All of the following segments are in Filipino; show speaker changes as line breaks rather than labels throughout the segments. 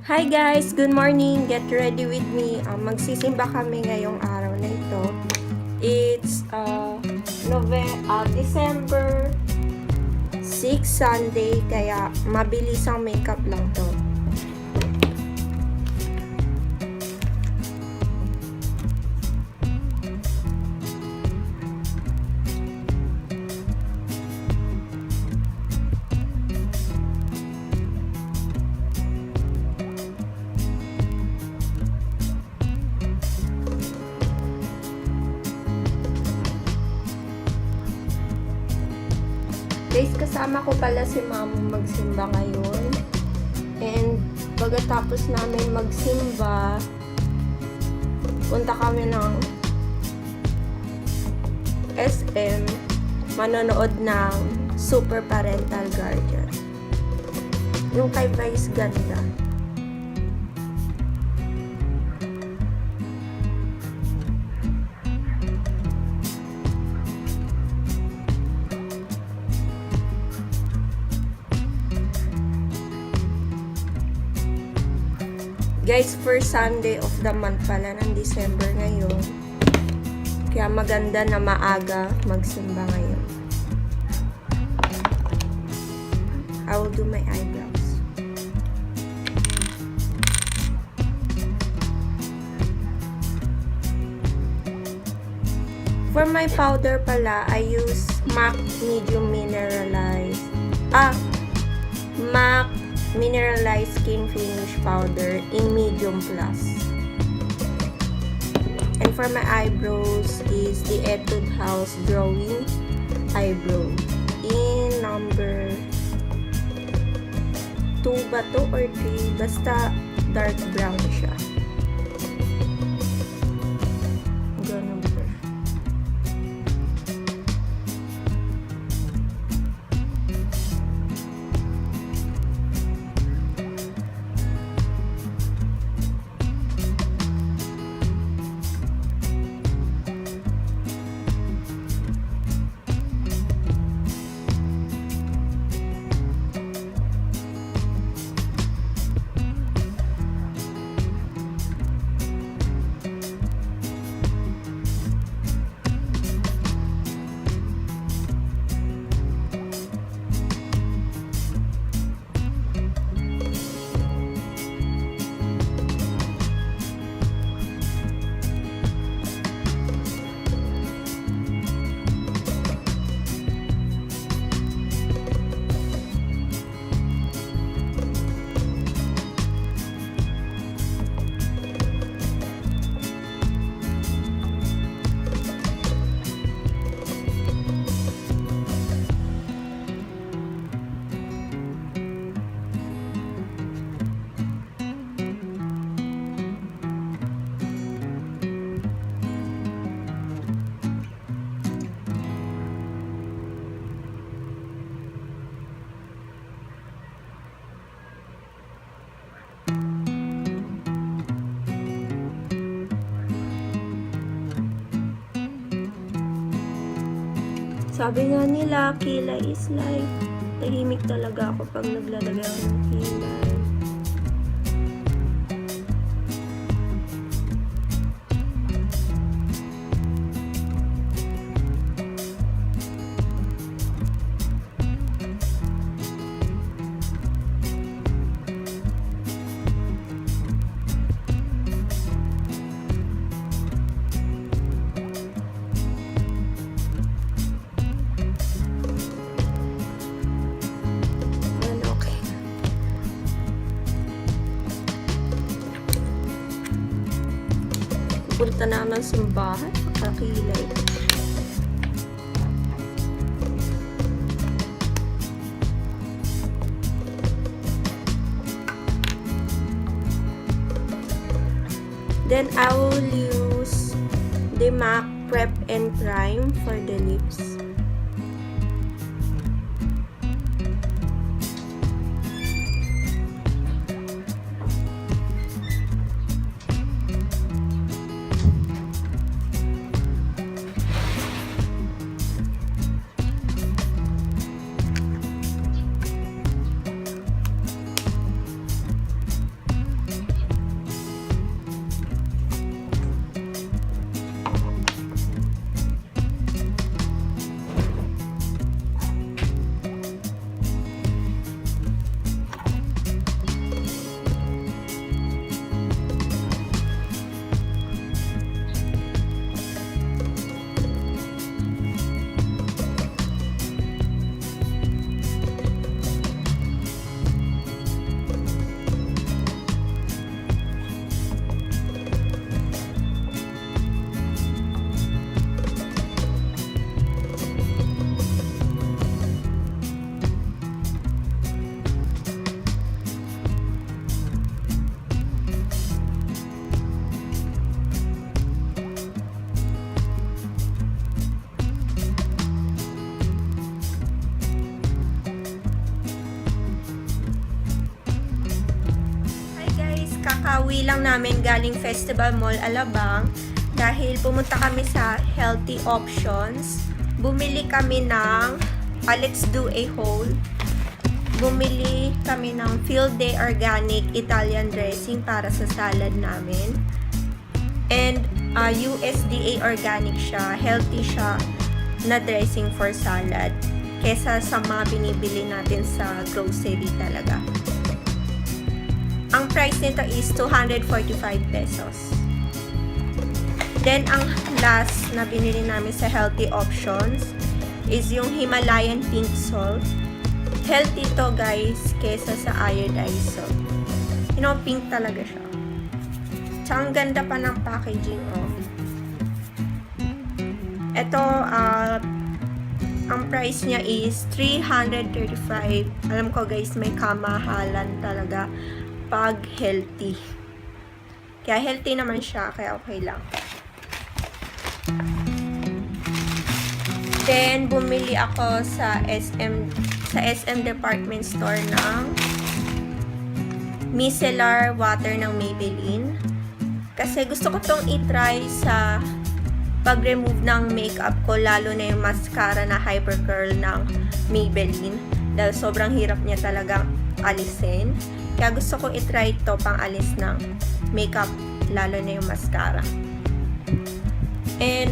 Hi guys! Good morning! Get ready with me. Magsisimba kami ngayong araw na ito. It's December 6 Sunday, kaya mabilis ang makeup lang to. Guys, kasama ko pala si Mama magsimba ngayon. And pagkatapos namin magsimba, punta kami ng SM, manonood ng Super Parental Guardian. Yung kay Vice ganda. Guys, first Sunday of the month pala ng December ngayon. Kaya maganda na maaga magsimba ngayon. I will do my eyebrows. For my powder pala, I use MAC Medium Mineralized. MAC Mineralized Skin Finish Powder in Medium Plus. And for my eyebrows is the Etude House Drawing Eyebrow in number 2 ba to or 3? Basta dark brown siya. Ganun po. Sabi nga nila, kilay is life. Tahimik talaga ako pag naglalagay ako ng kilay. Punta na ng simbahan, kakilay. Then I will use the MAC Prep and Prime for the lips. Kakauwi lang namin galing Festival Mall Alabang dahil pumunta kami sa Healthy Options. Bumili kami ng Let's Do a Whole. Bumili kami ng Field Day Organic Italian Dressing para sa salad namin. And USDA organic siya, healthy siya na dressing for salad kesa sa mga binibili natin sa grocery talaga. Ang price nito is 245 pesos. Then, ang last na binili namin sa Healthy Options is yung Himalayan Pink Salt. Healthy to guys, kesa sa iodized salt. You know, pink talaga siya. Tsaka ang ganda pa ng packaging, oh. Ito, ang price niya is 335. Alam ko guys, may kamahalan talaga pag healthy. Kaya healthy naman siya, kaya okay lang. Then, bumili ako sa SM department store ng micellar water ng Maybelline. Kasi gusto ko tong i-try sa pag-remove ng makeup ko, lalo na yung mascara na Hyper Curl ng Maybelline. Dahil sobrang hirap niya talagang alisin. Kaya gusto ko i-try ito pang alis ng makeup, lalo na yung mascara. And,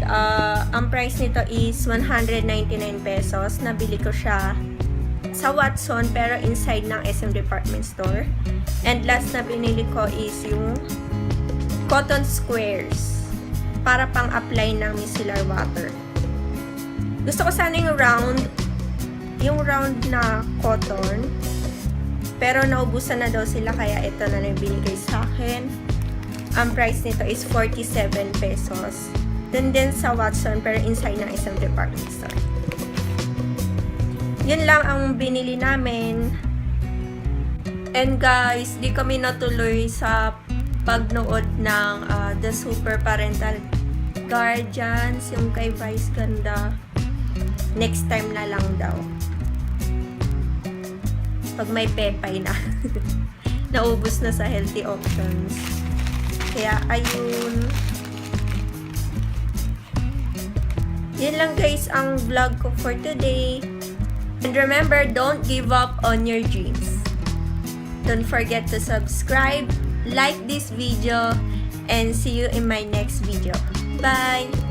ang price nito is 199 pesos. Nabili ko siya sa Watson, pero inside ng SM Department Store. And last na binili ko is yung cotton squares para pang-apply ng micellar water. Gusto ko sana yung round na cotton, pero naubusan na daw sila, kaya ito na lang binigay sa akin. Ang price nito is 47 pesos. Then sa Watson, pero inside ng isang department store. Yun lang ang binili namin. And guys, di kami natuloy sa pagnood ng The Super Parental Guardians, yung kay Vice Ganda. Next time na lang daw. Pag may pepay na. Naubos na sa Healthy Options. Kaya, ayun. Yun lang guys ang vlog ko for today. And remember, don't give up on your dreams. Don't forget to subscribe, like this video, and see you in my next video. Bye!